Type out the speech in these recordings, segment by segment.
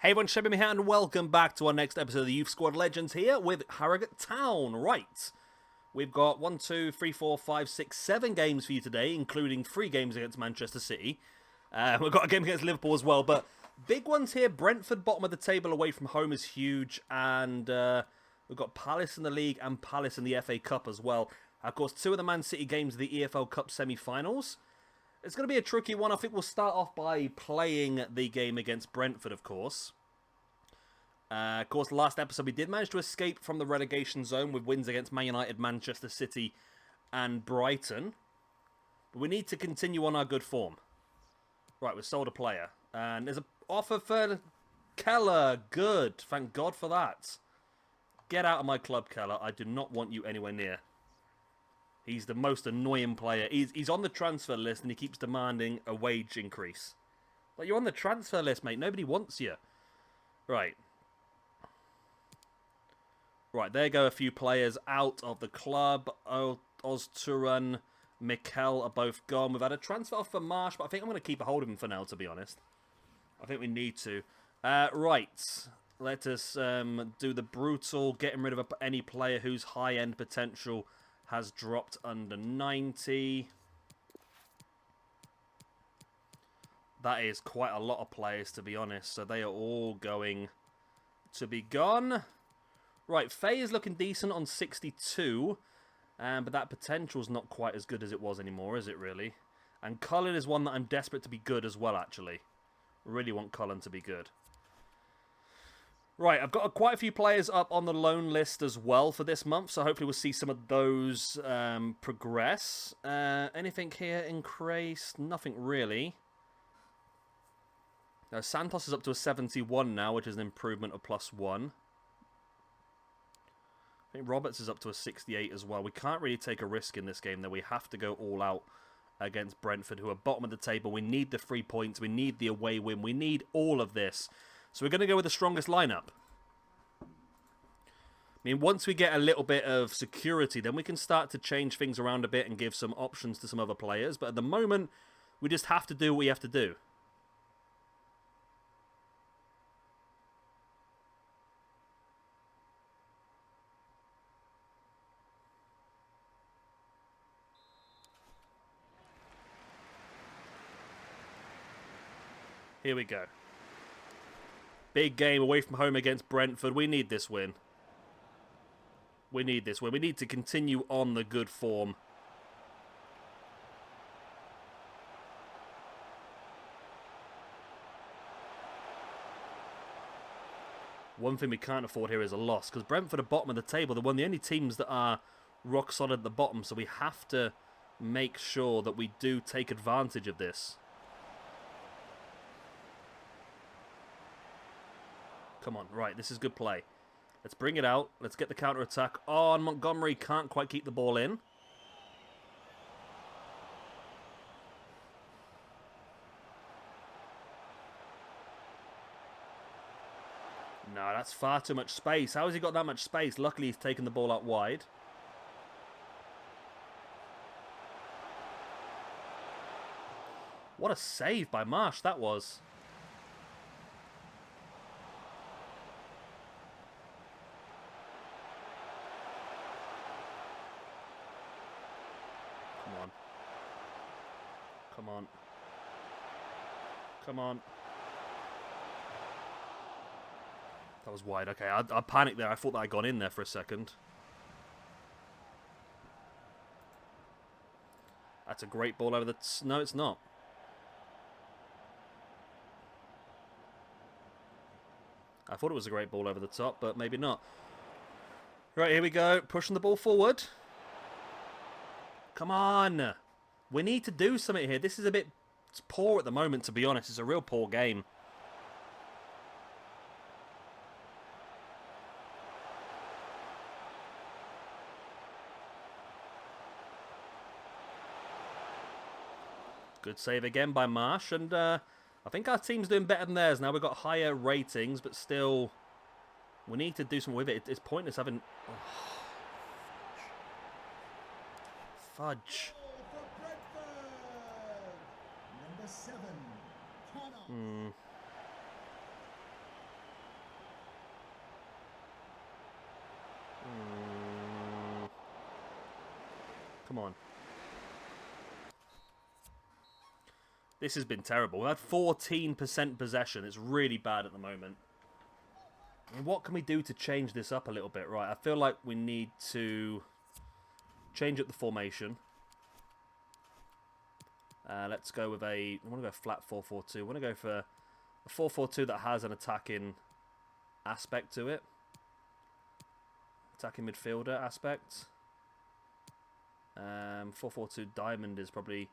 Hey everyone, Shebby here, and welcome back to our next episode of the Youth Squad Legends here with Harrogate Town. Right, we've got 1, 2, 3, 4, 5, 6, 7 games for you today, including 3 games against Manchester City. We've got a game against Liverpool as well, but big ones here. Brentford, bottom of the table, away from home is huge, and we've got Palace in the league and Palace in the FA Cup as well. Of course, 2 of the Man City games are the EFL Cup semi-finals. It's going to be a tricky one. I think we'll start off by playing the game against Brentford, of course. Last episode we did manage to escape from the relegation zone with wins against Man United, Manchester City, and Brighton. But we need to continue on our good form. Right, we've sold a player. And there's an offer for Keller. Good. Thank God for that. Get out of my club, Keller. I do not want you anywhere near. He's the most annoying player. He's on the transfer list and he keeps demanding a wage increase. Like, you're on the transfer list, mate. Nobody wants you. Right. Right, there go a few players out of the club. Ozturan, Mikel are both gone. We've had a transfer off for Marsh, but I think I'm going to keep a hold of him for now, to be honest. I think we need to. Right. Let us do the brutal, getting rid of any player whose high-end potential has dropped under 90. That is quite a lot of players, to be honest. So they are all going to be gone. Right, Faye is looking decent on 62. But that potential is not quite as good as it was anymore, is it really? And Cullen is one that I'm desperate to be good as well, actually. Really want Cullen to be good. Right, I've got quite a few players up on the loan list as well for this month, so hopefully we'll see some of those progress. Anything here increased? Nothing really. Now, Santos is up to a 71 now, which is an improvement of +1. I think Roberts is up to a 68 as well. We can't really take a risk in this game, though. We have to go all out against Brentford, who are bottom of the table. We need the 3 points. We need the away win. We need all of this. So we're going to go with the strongest lineup. I mean, once we get a little bit of security, then we can start to change things around a bit and give some options to some other players. But at the moment, we just have to do what we have to do. Here we go. Big game away from home against Brentford. We need this win. We need this win. We need to continue on the good form. One thing we can't afford here is a loss, because Brentford are bottom of the table. They're one of the only teams that are rock solid at the bottom, so we have to make sure that we do take advantage of this. Come on, right, this is good play. Let's bring it out. Let's get the counter-attack. Oh, and Montgomery can't quite keep the ball in. No, that's far too much space. How has he got that much space? Luckily, he's taken the ball out wide. What a save by Marsh that was. Come on. Come on. That was wide. Okay, I panicked there. I thought that I'd gone in there for a second. That's a great ball over the... No, it's not. I thought it was a great ball over the top, but maybe not. Right, here we go. Pushing the ball forward. Come on. We need to do something here. This is a bit poor at the moment, to be honest. It's a real poor game. Good save again by Marsh. And I think our team's doing better than theirs now. We've got higher ratings, but still, we need to do something with it. It's pointless having... Oh. Fudge. Come on. This has been terrible. We had 14% possession. It's really bad at the moment. And what can we do to change this up a little bit? Right, I feel like we need to change up the formation. Let's go with I want to go flat 4-4-2. I want to go for a 4-4-2 that has an attacking aspect to it. Attacking midfielder aspect. 4-4-2 diamond is probably...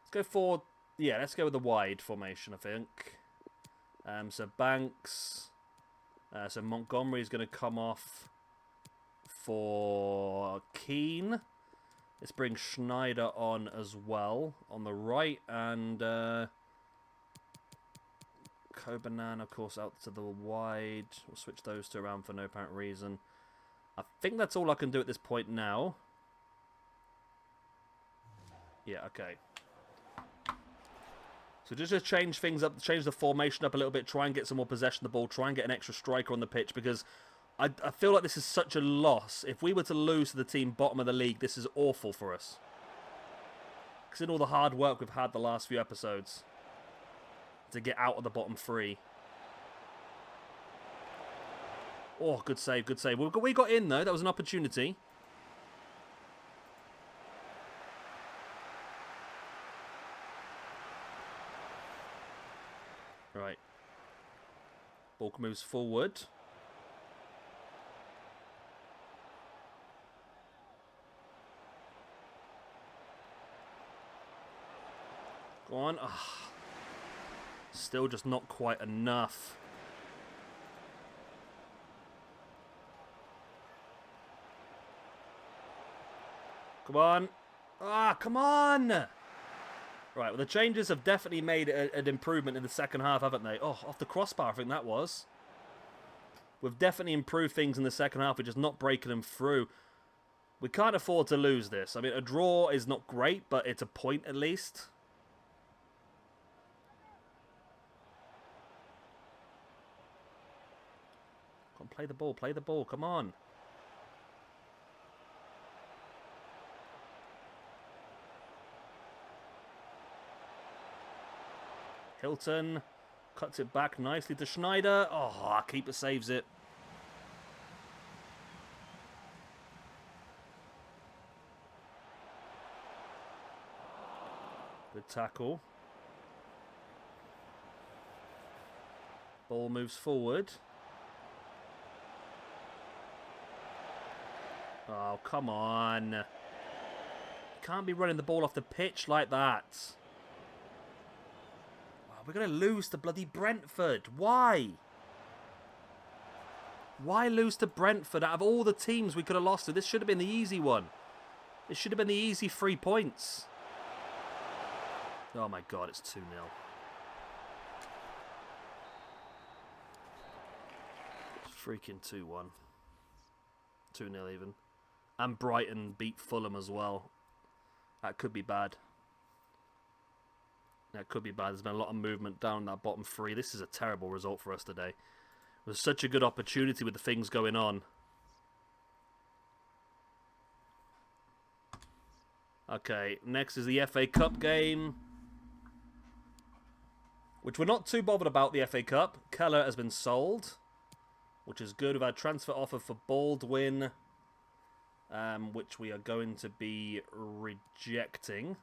Let's go for... Yeah, let's go with the wide formation, I think. So Banks... so Montgomery is going to come off for Keane. Let's bring Schneider on as well on the right. And Kobanan, of course, out to the wide. We'll switch those two around for no apparent reason. I think that's all I can do at this point now. Yeah, okay. So just change things up, change the formation up a little bit, try and get some more possession of the ball, try and get an extra striker on the pitch, because I feel like this is such a loss. If we were to lose to the team bottom of the league, this is awful for us. Considering all the hard work we've had the last few episodes to get out of the bottom three. Oh, good save, good save. We got in, though. That was an opportunity. Right. Ball moves forward. Go on. Oh. Still just not quite enough. Come on. Ah, come on. Right, well, the changes have definitely made an improvement in the second half, haven't they? Oh, off the crossbar, I think that was. We've definitely improved things in the second half. We're just not breaking them through. We can't afford to lose this. I mean, a draw is not great, but it's a point at least. Come on, play the ball, come on. Hilton cuts it back nicely to Schneider. Oh, our keeper saves it. Good tackle. Ball moves forward. Oh, come on. You can't be running the ball off the pitch like that. We're going to lose to bloody Brentford. Why? Why lose to Brentford? Out of all the teams we could have lost to, this should have been the easy one. This should have been the easy 3 points. Oh my god, it's 2-0. It's freaking 2-1. 2-0 even. And Brighton beat Fulham as well. That could be bad. That could be bad. There's been a lot of movement down that bottom three. This is a terrible result for us today. It was such a good opportunity with the things going on. Okay, next is the FA Cup game, which we're not too bothered about, the FA Cup. Keller has been sold, which is good. We've had a transfer offer for Baldwin, which we are going to be rejecting.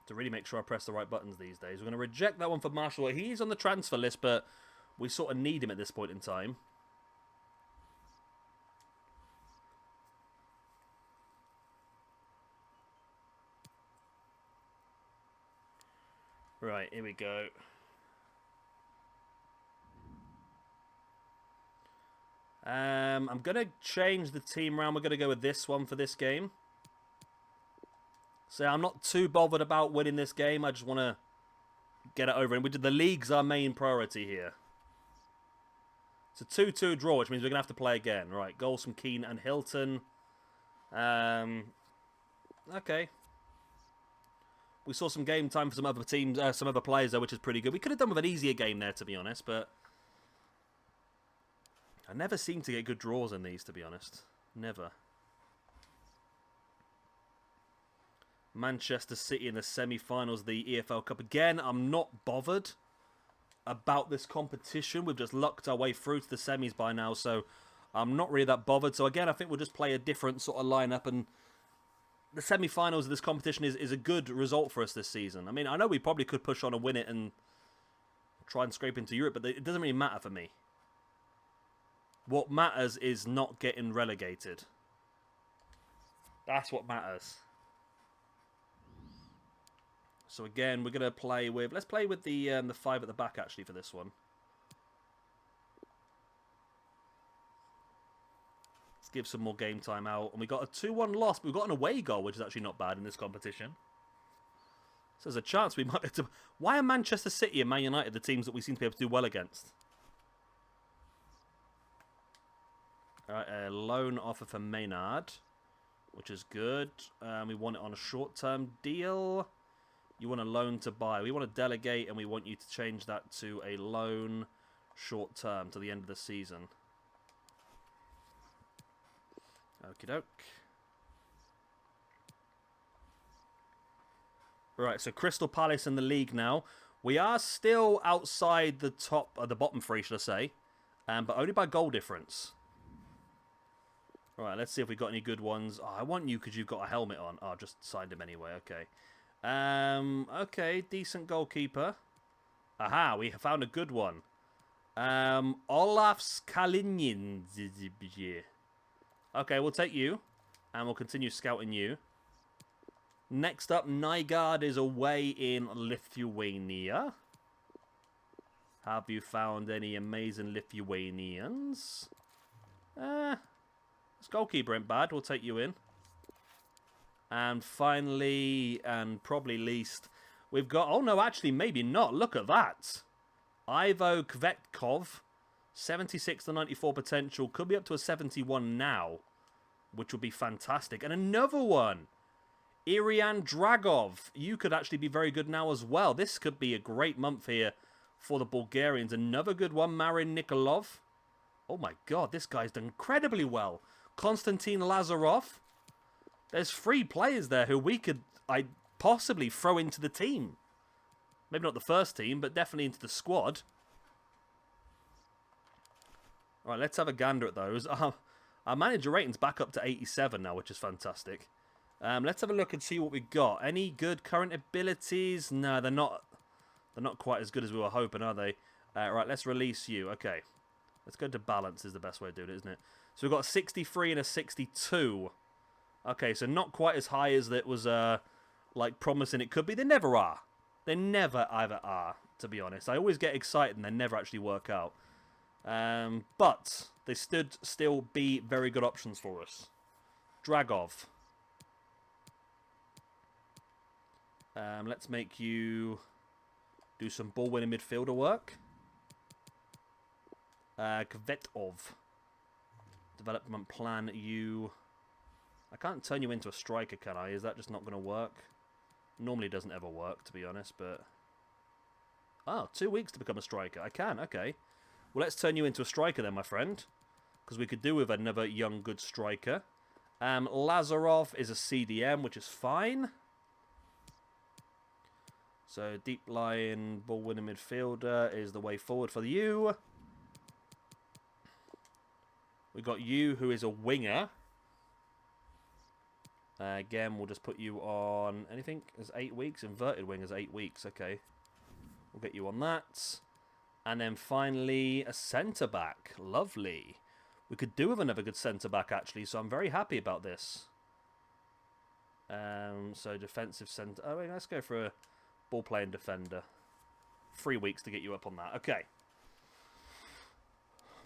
To really make sure I press the right buttons these days. We're going to reject that one for Marshall. He's on the transfer list, but we sort of need him at this point in time. Right, here we go. I'm going to change the team around. We're going to go with this one for this game. So I'm not too bothered about winning this game. I just want to get it over. And the league's our main priority here. It's a 2-2 draw, which means we're going to have to play again. Right, goals from Keane and Hilton. Okay. We saw some game time for some other teams, some other players there, which is pretty good. We could have done with an easier game there, to be honest, but I never seem to get good draws in these, to be honest. Never. Manchester City in the semi-finals of the EFL Cup. Again, I'm not bothered about this competition. We've just lucked our way through to the semis by now, so I'm not really that bothered. So again, I think we'll just play a different sort of lineup, and the semi-finals of this competition is a good result for us this season. I mean, I know we probably could push on and win it and try and scrape into Europe, but it doesn't really matter for me. What matters is not getting relegated. That's what matters. So again, we're going to play with... Let's play with the 5 at the back, actually, for this one. Let's give some more game time out. And we got a 2-1 loss, but we've got an away goal, which is actually not bad in this competition. So there's a chance we might be able to... Why are Manchester City and Man United the teams that we seem to be able to do well against? Alright, a loan offer for Maynard, which is good. We want it on a short-term deal. You want a loan to buy. We want to delegate, and we want you to change that to a loan short-term to the end of the season. Okie doke. Right, so Crystal Palace in the league now. We are still outside the the bottom three, should I say, but only by goal difference. Right, let's see if we got any good ones. Oh, I want you because you've got a helmet on. Oh, I just signed him anyway. Okay. Okay, decent goalkeeper. Aha, we found a good one. Olaf Skalinin. Okay, we'll take you, and we'll continue scouting you. Next up, Nygard is away in Lithuania. Have you found any amazing Lithuanians? This goalkeeper ain't bad. We'll take you in. And finally, and probably least, we've got... Oh, no, actually, maybe not. Look at that. Ivo Kvetkov, 76 to 94 potential. Could be up to a 71 now, which would be fantastic. And another one. Irian Dragov. You could actually be very good now as well. This could be a great month here for the Bulgarians. Another good one, Marin Nikolov. Oh, my God. This guy's done incredibly well. Konstantin Lazarov. There's 3 players there who we could possibly throw into the team. Maybe not the first team, but definitely into the squad. All right, let's have a gander at those. Our manager rating's back up to 87 now, which is fantastic. Let's have a look and see what we've got. Any good current abilities? No, they're not quite as good as we were hoping, are they? Right, let's release you. Okay. Let's go to balance is the best way of doing it, isn't it? So we've got a 63 and a 62. Okay, so not quite as high as it was like promising it could be. They never are. They never either are, to be honest. I always get excited and they never actually work out. But they should still be very good options for us. Dragov. Let's make you do some ball-winning midfielder work. Kvetov. Development plan, you... I can't turn you into a striker, can I? Is that just not going to work? Normally doesn't ever work, to be honest, but... Oh, 2 weeks to become a striker. I can, okay. Well, let's turn you into a striker then, my friend. Because we could do with another young, good striker. Lazarov is a CDM, which is fine. So, deep-lying, ball-winning midfielder is the way forward for you. We've got you, who is a winger. Again, we'll just put you on anything as 8 weeks. Inverted wing is 8 weeks. Okay. We'll get you on that. And then finally, a centre-back. Lovely. We could do with another good centre-back, actually, so I'm very happy about this. So, defensive centre... Oh, wait, let's go for a ball-playing defender. 3 weeks to get you up on that. Okay.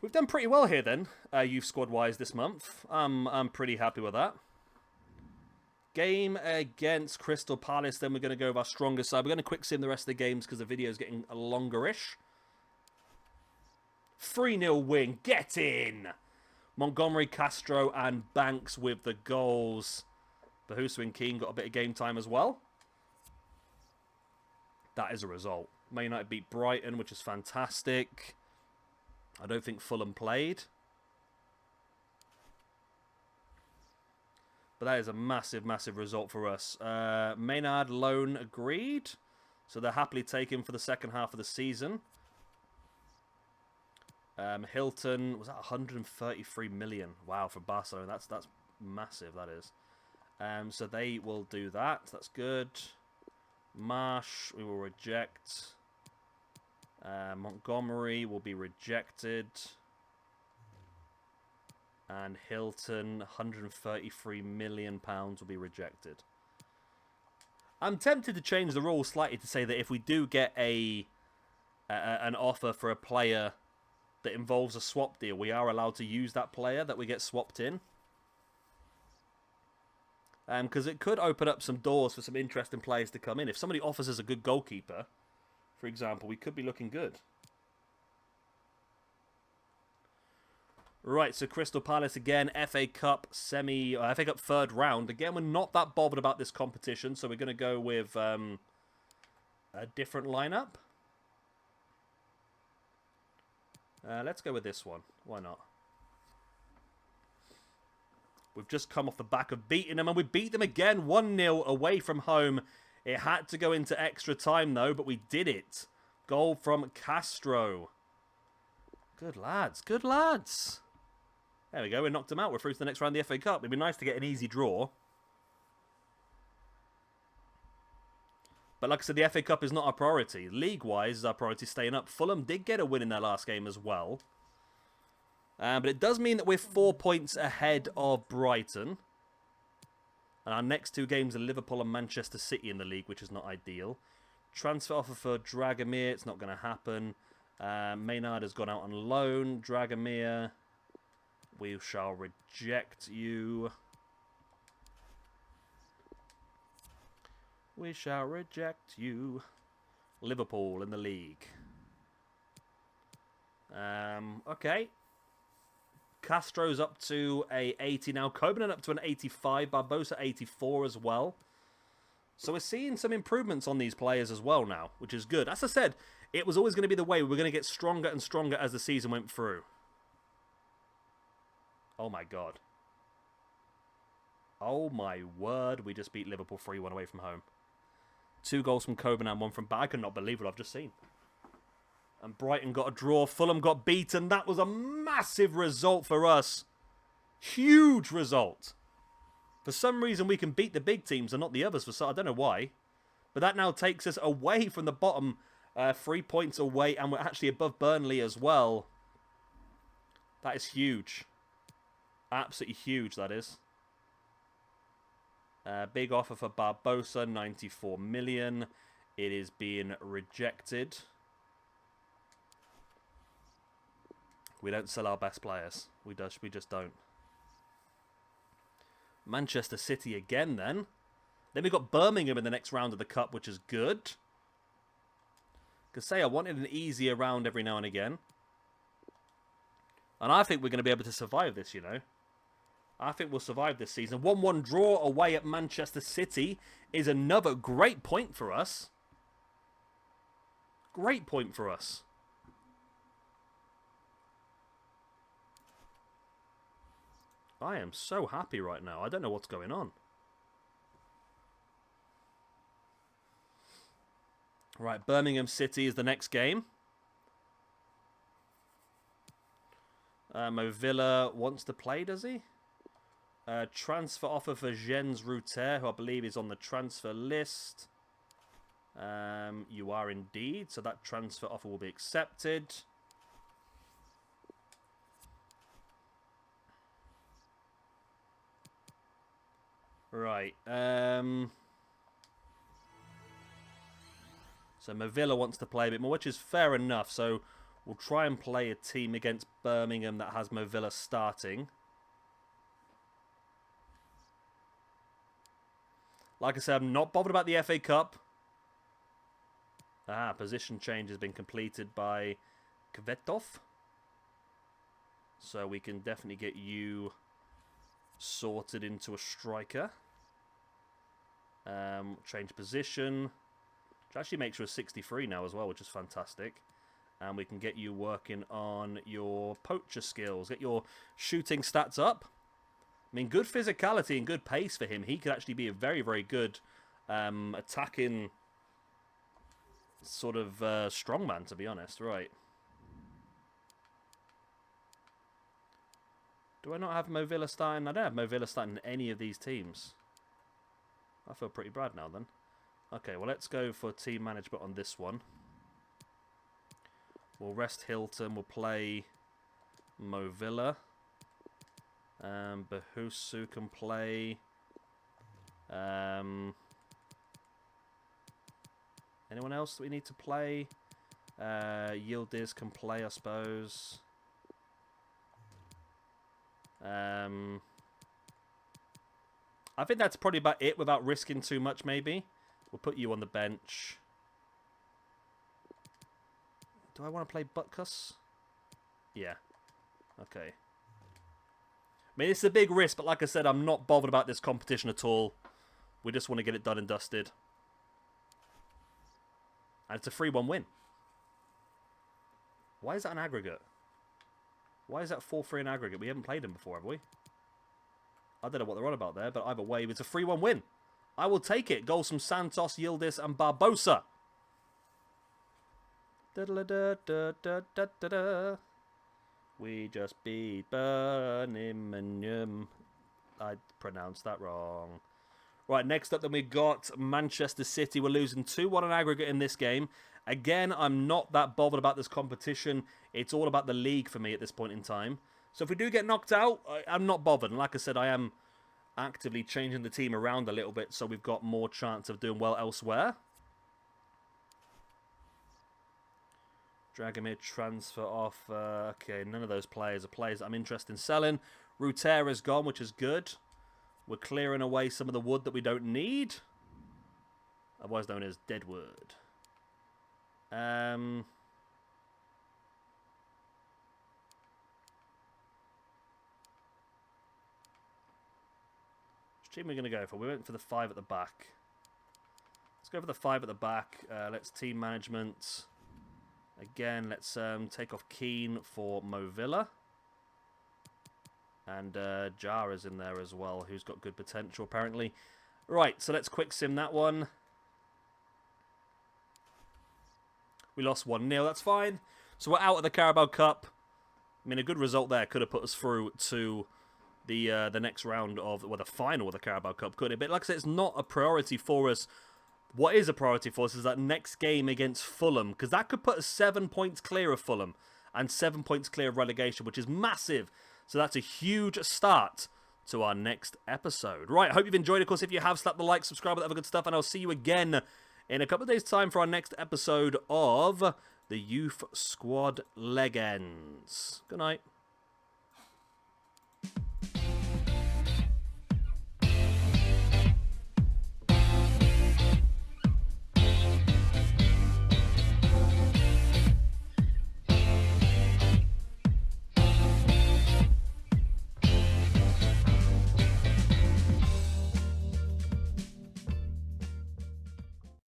We've done pretty well here, then, youth squad-wise this month. I'm pretty happy with that. Game against Crystal Palace, then we're going to go with our strongest side. We're going to quick sim the rest of the games because the video is getting longer-ish. 3-0 win. Get in! Montgomery, Castro, and Banks with the goals. Bahusu and Keane got a bit of game time as well. That is a result. Man United beat Brighton, which is fantastic. I don't think Fulham played. But that is a massive, massive result for us. Maynard loan agreed. So they're happily taken for the second half of the season. Hilton was at 133 million. Wow, for Barcelona, that's massive. That is. So they will do that. That's good. Marsh, we will reject. Montgomery will be rejected. And Hilton, £133 million will be rejected. I'm tempted to change the rules slightly to say that if we do get an offer for a player that involves a swap deal, we are allowed to use that player that we get swapped in. Because it could open up some doors for some interesting players to come in. If somebody offers us a good goalkeeper, for example, we could be looking good. Right, so Crystal Palace again, FA Cup FA Cup third round. Again, we're not that bothered about this competition, so we're going to go with a different lineup. Let's go with this one. Why not? We've just come off the back of beating them, and we beat them again, 1-0 away from home. It had to go into extra time, though, but we did it. Goal from Castro. Good lads, good lads. There we go, we knocked them out. We're through to the next round of the FA Cup. It'd be nice to get an easy draw. But like I said, the FA Cup is not our priority. League-wise, our priority is staying up. Fulham did get a win in their last game as well. But it does mean that we're 4 points ahead of Brighton. And our next two games are Liverpool and Manchester City in the league, which is not ideal. Transfer offer for Dragomir, it's not going to happen. Maynard has gone out on loan. Dragomir, we shall reject you. We shall reject you. Liverpool in the league. Okay. Castro's up to a 80 now. Coburn up to an 85. Barbosa 84 as well. So we're seeing some improvements on these players as well now, which is good. As I said, it was always going to be the way. We're going to get stronger and stronger as the season went through. Oh my god. Oh my word. We just beat Liverpool 3-1 away from home. 2 goals from Coburn and 1 from Bar. I cannot believe what I've just seen. And Brighton got a draw. Fulham got beaten. That was a massive result for us. Huge result. For some reason, we can beat the big teams and not the others. I don't know why. But that now takes us away from the bottom. 3 points away. And we're actually above Burnley as well. That is huge. Absolutely huge, that is. Big offer for Barbosa. 94 million. It is being rejected. We don't sell our best players. We just don't. Manchester City again then. Then we've got Birmingham in the next round of the Cup, which is good. Because say I wanted an easier round every now and again. And I think we're going to be able to survive this, you know. I think we'll survive this season. 1-1 draw away at Manchester City is another great point for us. Great point for us. I am so happy right now. I don't know what's going on. Right, Birmingham City is the next game. Mo Villa wants to play, does he? Transfer offer for Jens Ruter, who I believe is on the transfer list. You are indeed. So that transfer offer will be accepted. Right. So Movilla wants to play a bit more, which is fair enough. So we'll try and play a team against Birmingham that has Movilla starting. Like I said, I'm not bothered about the FA Cup. Position change has been completed by Kvetov. So we can definitely get you sorted into a striker. Change position. Which actually makes you a 63 now as well, which is fantastic. And we can get you working on your poacher skills. Get your shooting stats up. I mean, good physicality and good pace for him. He could actually be a very, very good attacking sort of strongman, to be honest. Right. Do I not have Mo Villa starting? I don't have Mo Villa starting in any of these teams. I feel pretty bad now, then. Okay, well, let's go for team management on this one. We'll rest Hilton. We'll play Mo Villa. Bahusu can play. Anyone else that we need to play? Yildiz can play, I suppose. I think that's probably about it without risking too much, maybe. We'll put you on the bench. Do I want to play Butkus? Yeah. Okay. I mean, it's a big risk, but like I said, I'm not bothered about this competition at all. We just want to get it done and dusted. And it's a 3-1 win. Why is that an aggregate? Why is that 4-3 in aggregate? We haven't played them before, have we? I don't know what they're on about there, but either way, it's a 3-1 win. I will take it. Goals from Santos, Yildiz, and Barbosa. We just beat Birmingham. I pronounced that wrong. Right, next up then we got Manchester City. We're losing 2-1 on aggregate in this game. Again, I'm not that bothered about this competition. It's all about the league for me at this point in time. So if we do get knocked out, I'm not bothered. And like I said, I am actively changing the team around a little bit so we've got more chance of doing well elsewhere. Dragomir transfer off. Okay, none of those players are players I'm interested in selling. Rutera's gone, which is good. We're clearing away some of the wood that we don't need. Otherwise known as dead wood. Which team are we going to go for? We went for the 5 at the back. Let's go for the 5 at the back. Let's team management. Again, let's take off Keane for Mo Villa. And Jara's in there as well, who's got good potential, apparently. Right, so let's quick sim that one. We lost 1-0, that's fine. So we're out of the Carabao Cup. I mean, a good result there could have put us through to the next round of, well, the final of the Carabao Cup, couldn't it? But like I said, it's not a priority for us. What is a priority for us is that next game against Fulham, because that could put us 7 points clear of Fulham and 7 points clear of relegation, which is massive. So that's a huge start to our next episode. Right, I hope you've enjoyed it. Of course, if you have, slap the like, subscribe, all that other good stuff, and I'll see you again in a couple of days' time for our next episode of the Youth Squad Legends. Good night.